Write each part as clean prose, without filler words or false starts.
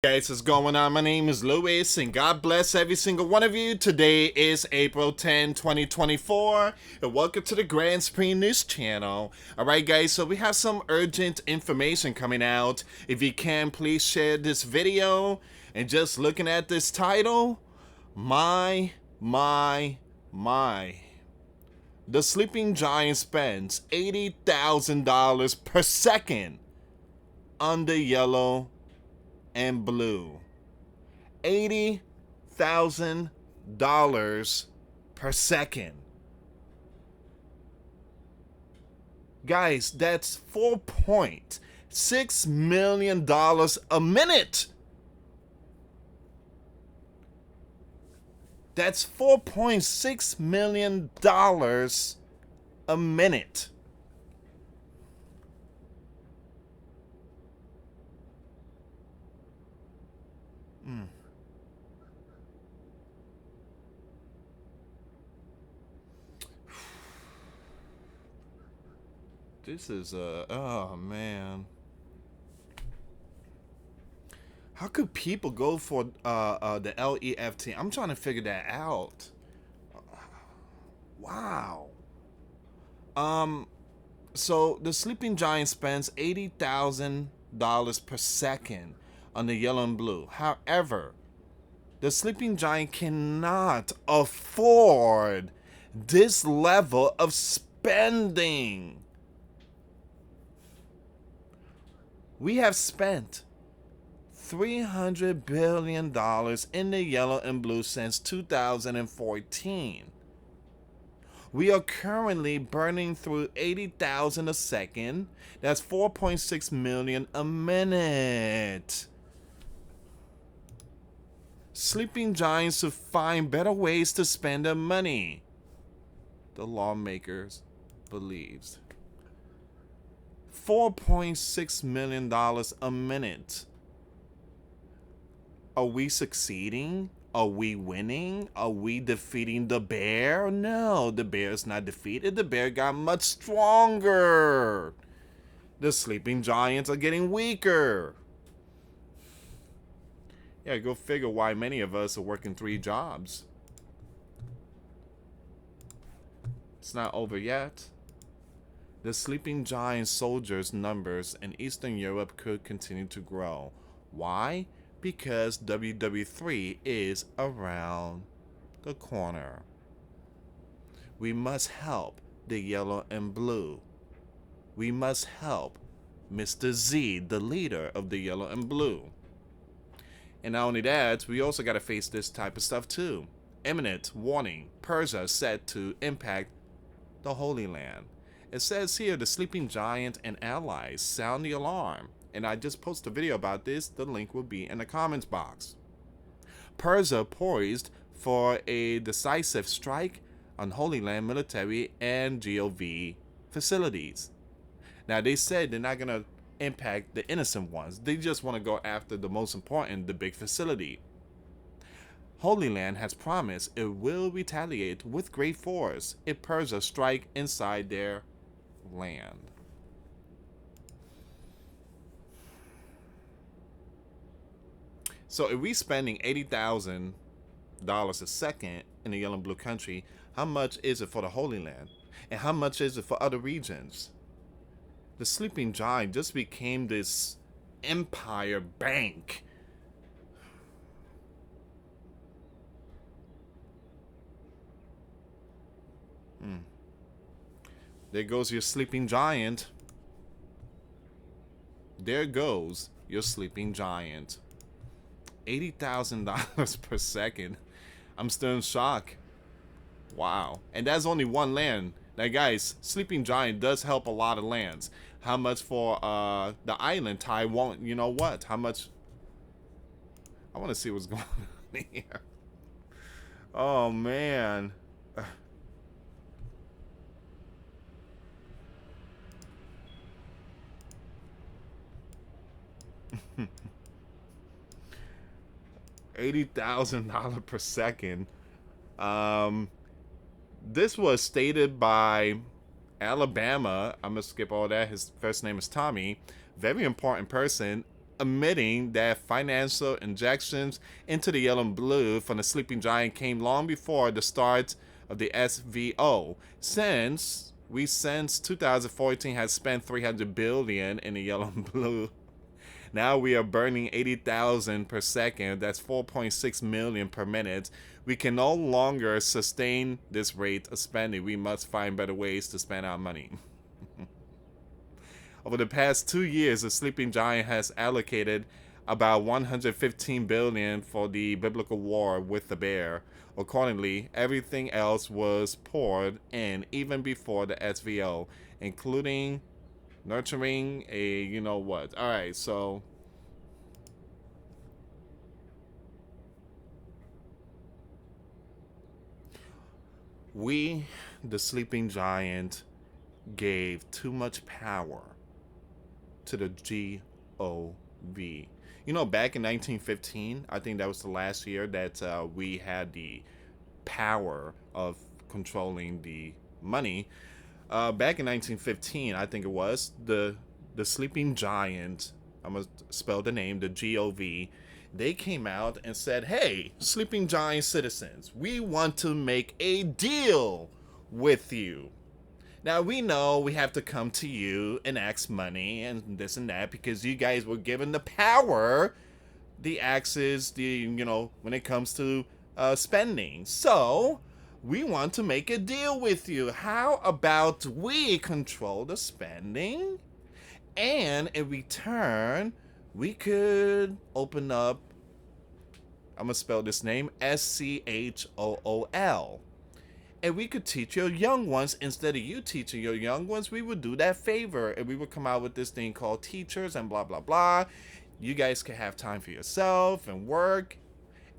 Guys, what's going on? My name is Louis, and God bless every single one of you. Today is April 10, 2024, and welcome to the Grand Spring News Channel. Alright guys, so we have some urgent information coming out. If you can, please share this video. And just looking at this title, my. The sleeping giant spends $80,000 per second on the yellow and blue. $80,000 per second. Guys, that's $4.6 million a minute. That's $4.6 million a minute. This is oh man. How could people go for the LEFT? I'm trying to figure that out. Wow. So the sleeping giant spends $80,000 per second on the yellow and blue. However, the sleeping giant cannot afford this level of spending. We have spent $300 billion in the yellow and blue since 2014. We are currently burning through 80,000 a second. That's 4.6 million a minute. Sleeping giants to find better ways to spend their money, the lawmakers believes. $4.6 million a minute. Are we succeeding? Are we winning? Are we defeating the bear? No, the bear is not defeated. The bear got much stronger. The sleeping giants are getting weaker. Yeah, go figure why many of us are working 3 jobs. It's not over yet. The sleeping giant soldiers' numbers in Eastern Europe could continue to grow. Why? Because WW3 is around the corner. We must help the yellow and blue. We must help Mr. Z, the leader of the yellow and blue. And not only that, we also got to face this type of stuff too. Imminent warning, Persia set to impact the Holy Land. It says here the sleeping giant and allies sound the alarm. And I just posted a video about this. The link will be in the comments box. Persia poised for a decisive strike on Holy Land military and GOV facilities. Now they said they're not going to impact the innocent ones. They just want to go after the most important, the big facility. Holy Land has promised it will retaliate with great force if Persia strike inside their land. So if we spending $80,000 a second in the yellow and blue country, how much is it for the Holy Land? And how much is it for other regions? The sleeping giant just became this empire bank. There goes your sleeping giant. There goes your sleeping giant. $80,000 per second. I'm still in shock. Wow. And that's only one land. Now guys, sleeping giant does help a lot of lands. How much for the island Taiwan? You know what? How much? I want to see what's going on here. Oh man. $80,000 per second. This was stated by Alabama. I'm gonna skip all that. His first name is Tommy. Very important person. admitting that financial injections into the yellow and blue from the sleeping giant came long before the start of the SVO. Since 2014 has spent 300 billion in the yellow and blue, now we are burning 80,000 per second. That's 4.6 million per minute. We can no longer sustain this rate of spending. We must find better ways to spend our money. Over the past 2 years, the sleeping giant has allocated about 115 billion for the biblical war with the bear. Accordingly, everything else was poured in even before the SVO, including nurturing a you know what. All right, so we, the sleeping giant, gave too much power to the GOV. You know, back in 1915, I think that was the last year that we had the power of controlling the money. Back in 1915, I think it was, the sleeping giant, I'm going to spell the name, the GOV, they came out and said, hey, sleeping giant citizens, we want to make a deal with you. Now, we know we have to come to you and ask money and this and that because you guys were given the power, the axes, when it comes to spending. So, we want to make a deal with you. How about we control the spending? And in return, we could open up, I'm going to spell this name, SCHOOL. And we could teach your young ones, instead of you teaching your young ones, we would do that favor. And we would come out with this thing called teachers and blah, blah, blah. You guys could have time for yourself and work.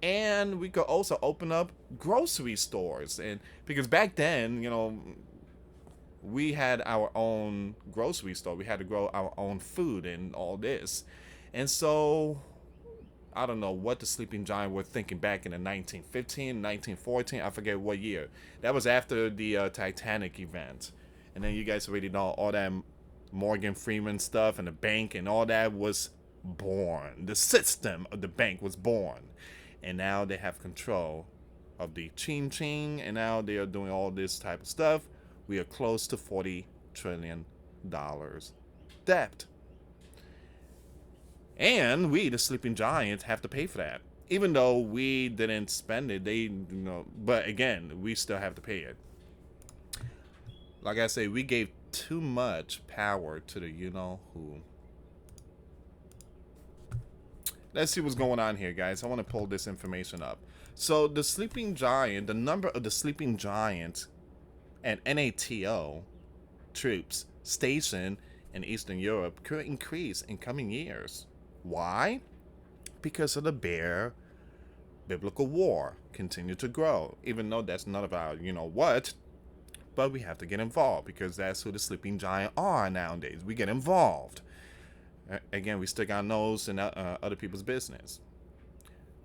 And we could also open up grocery stores. And because back then, we had our own grocery store. We had to grow our own food and all this. And so, I don't know what the sleeping giant were thinking back in the 1915, 1914, I forget what year. That was after the Titanic event. And then you guys already know all that Morgan Freeman stuff and the bank and all that was born. The system of the bank was born. And now they have control of the ching-ching, and now they are doing all this type of stuff. We are close to $40 trillion debt. And we, the sleeping giants, have to pay for that. Even though we didn't spend it, but again, we still have to pay it. Like I say, we gave too much power to the you-know-who. Let's see what's going on here, guys. I want to pull this information up. So, the sleeping giant, the number of the sleeping giant and NATO troops stationed in Eastern Europe could increase in coming years. Why? Because of the bear biblical war continue to grow, even though that's none of our what, but we have to get involved because that's who the sleeping giant are nowadays. We get involved. Again, we stick our nose in other people's business.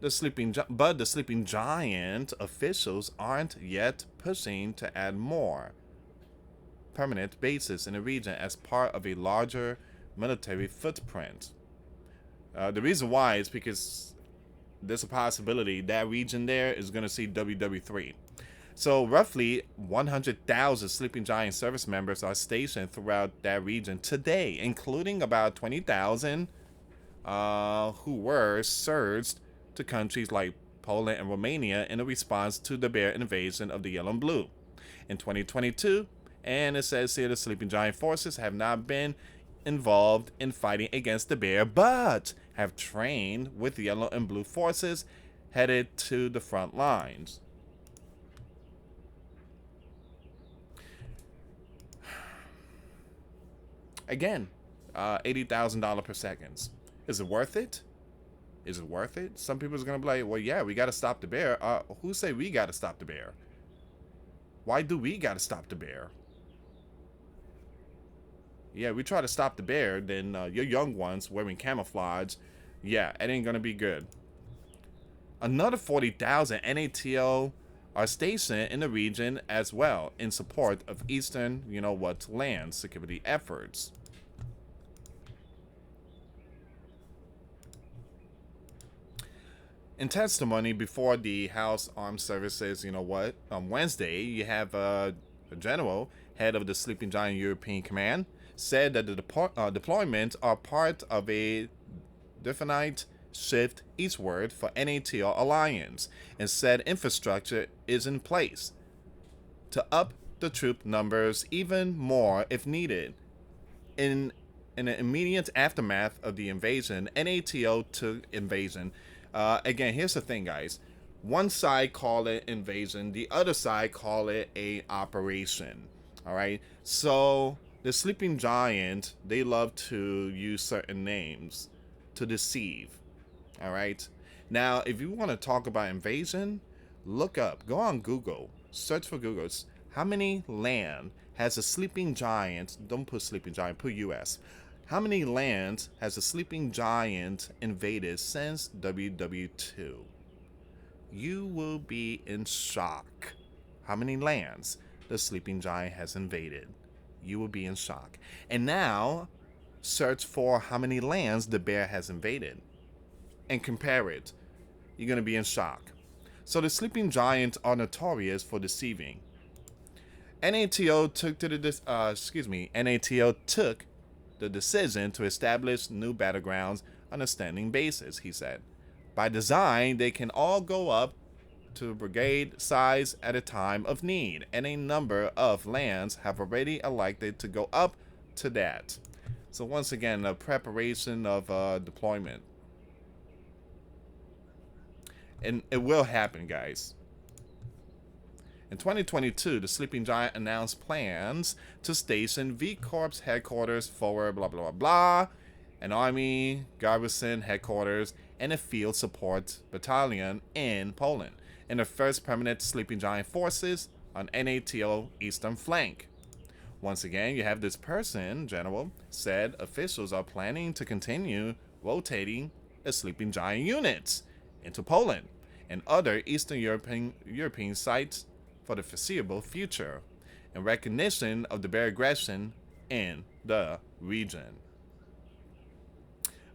The sleeping giant officials aren't yet pushing to add more permanent bases in the region as part of a larger military footprint. The reason why is because there's a possibility that region there is going to see WW3. So roughly 100,000 sleeping giant service members are stationed throughout that region today, including about 20,000 who were surged to countries like Poland and Romania in a response to the bear invasion of the yellow and blue in 2022. And it says here the sleeping giant forces have not been involved in fighting against the bear, but have trained with yellow and blue forces headed to the front lines. Again, $80,000 per second. Is it worth it? Is it worth it? Some people are going to be like, well, yeah, we got to stop the bear. Who say we got to stop the bear? Why do we got to stop the bear? Yeah, we try to stop the bear, then your young ones wearing camouflage, yeah, it ain't going to be good. Another 40,000 NATO are stationed in the region as well in support of Eastern, land security efforts. In testimony before the House Armed Services, you know what? On Wednesday, you have a general, head of the Sleeping Giant European Command, said that the deployments are part of a definite shift eastward for NATO alliance, and said infrastructure is in place to up the troop numbers even more if needed. In the immediate aftermath of the invasion, NATO took invasion. Again, here's the thing, guys. One side call it invasion, the other side call it a operation. All right. So the sleeping giant, they love to use certain names to deceive. All right. Now, if you want to talk about invasion, look up, go on Google, search for Google's how many land has a sleeping giant, don't put sleeping giant, put US. How many lands has a sleeping giant invaded since WW2? You will be in shock. How many lands the sleeping giant has invaded? You will be in shock. And now, search for how many lands the bear has invaded and compare it. You're going to be in shock. So the sleeping giants are notorious for deceiving. NATO took the decision to establish new battlegrounds on a standing basis, he said. By design, they can all go up to brigade size at a time of need, and a number of lands have already elected to go up to that. So once again, the preparation of deployment. And it will happen, guys. In 2022, the Sleeping Giant announced plans to station V Corps headquarters for blah blah blah blah, an army garrison headquarters, and a field support battalion in Poland, and the first permanent Sleeping Giant forces on NATO eastern flank. Once again, you have this person, General, said officials are planning to continue rotating the Sleeping Giant units into Poland and other Eastern European sites for the foreseeable future, in recognition of the bear aggression in the region.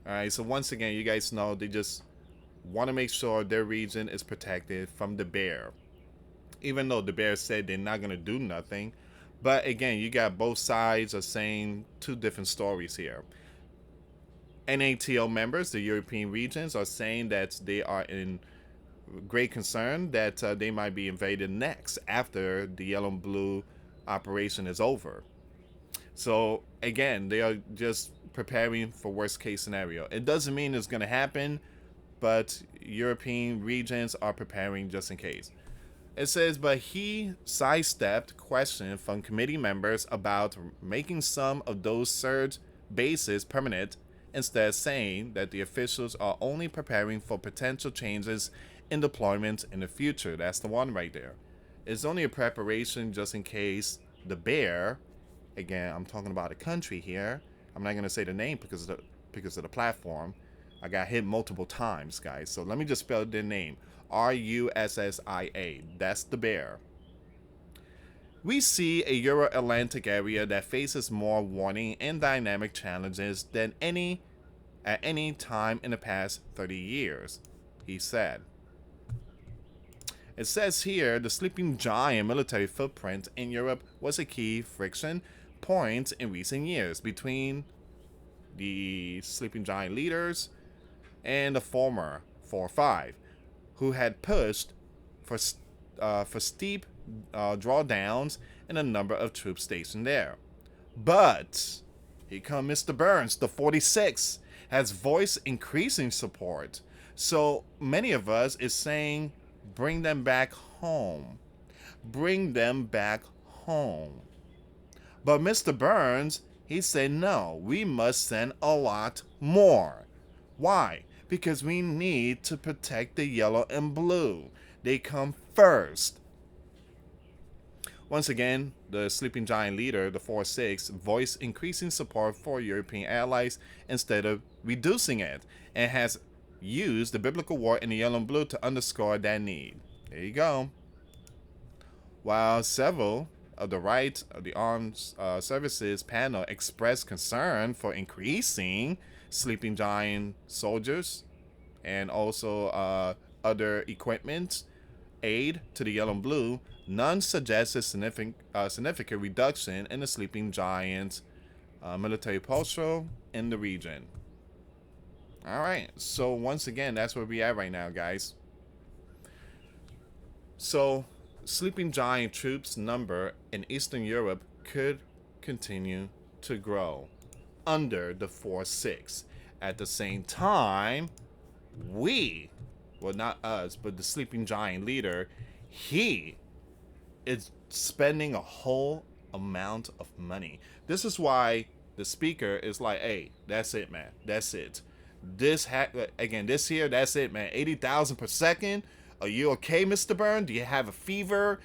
Alright, so once again, you guys know they just want to make sure their region is protected from the bear. Even though the bear said they're not going to do nothing. But again, you got both sides are saying two different stories here. NATO members, the European regions, are saying that they are in great concern that they might be invaded next after the yellow and blue operation is over. So again, they are just preparing for worst case scenario. It doesn't mean it's going to happen, but European regions are preparing just in case. It says, but he sidestepped question from committee members about making some of those surge bases permanent, instead saying that the officials are only preparing for potential changes in deployment in the future. That's the one right there. It's only a preparation just in case the bear, again, I'm talking about a country here. I'm not going to say the name because of the platform. I got hit multiple times, guys. So let me just spell their name. RUSSIA. That's the bear. We see a Euro-Atlantic area that faces more warning and dynamic challenges than at any time in the past 30 years, he said. It says here, the sleeping giant military footprint in Europe was a key friction point in recent years between the sleeping giant leaders and the former 4-5, who had pushed for steep drawdowns in a number of troops stationed there. But here comes Mr. Burns, the 46, has voiced increasing support. So many of us is saying, bring them back home. Bring them back home. But Mr. Burns, he said, no, we must send a lot more. Why? Because we need to protect the yellow and blue. They come first. Once again, the sleeping giant leader, the 4-6, voiced increasing support for European allies instead of reducing it, and has used the biblical war in the yellow and blue to underscore that need. There you go. While several of the right of the armed services panel expressed concern for increasing sleeping giant soldiers and also other equipment aid to the yellow and blue, none suggests a significant reduction in the sleeping giant military posture in the region. All right, so once again, that's where we at right now, guys. So, sleeping giant troops number in Eastern Europe could continue to grow under the 4-6. At the same time, well, not us, but the sleeping giant leader, he is spending a whole amount of money. This is why the speaker is like, hey, that's it, man. That's it. Again, this year, that's it, man. 80,000 per second. Are you okay, Mr. Byrne? Do you have a fever?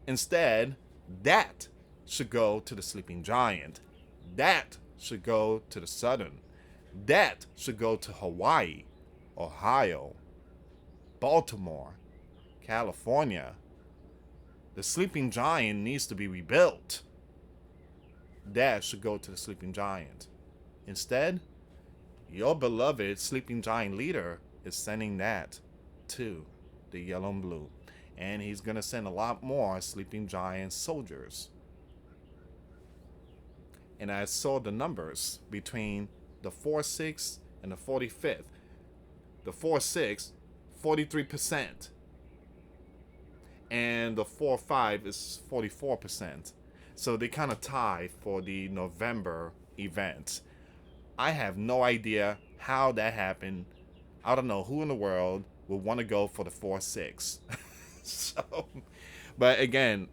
Instead, that should go to the sleeping giant. That should go to the southern. That should go to Hawaii, Ohio, Baltimore, California. The sleeping giant needs to be rebuilt. That should go to the sleeping giant. Instead, your beloved sleeping giant leader is sending that to the yellow and blue. And he's going to send a lot more sleeping giant soldiers. And I saw the numbers between the 4-6 and the 45th. The 4-6, 43%. And the 4-5 is 44%. So they kind of tie for the November event. I have no idea how that happened. I don't know who in the world would want to go for the 4-6. So, but again,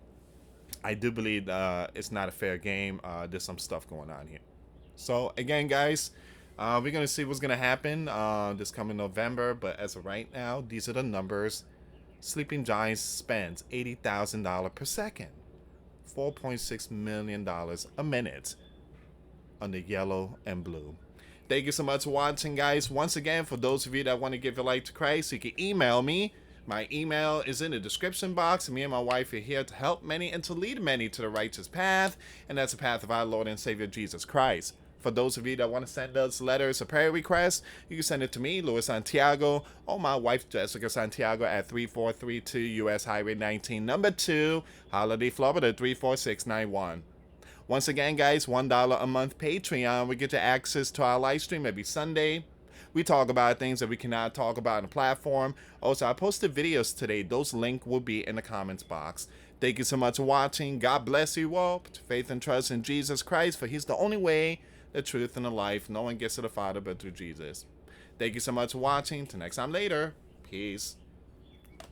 I do believe it's not a fair game. There's some stuff going on here. So again, guys, we're gonna see what's gonna happen this coming November. But as of right now, these are the numbers. Sleeping Giants spends $80,000 per second, $4.6 million a minute on the yellow and blue. Thank you so much for watching, guys. Once again, for those of you that want to give your life to Christ, you can email me. My email is in the description box. Me and my wife are here to help many and to lead many to the righteous path, and that's the path of our Lord and Savior Jesus Christ. For those of you that want to send us letters or prayer requests, you can send it to me, US Santiago, or my wife, Jessica Santiago, at 3432 US Highway 19, number 2, Holiday, Florida, 34691. Once again, guys, $1 a month Patreon. We get you access to our live stream every Sunday. We talk about things that we cannot talk about on the platform. Also, I posted videos today. Those links will be in the comments box. Thank you so much for watching. God bless you all. Put your faith and trust in Jesus Christ, for he's the only way, the truth, and the life. No one gets to the Father but through Jesus. Thank you so much for watching. Till next time later. Peace.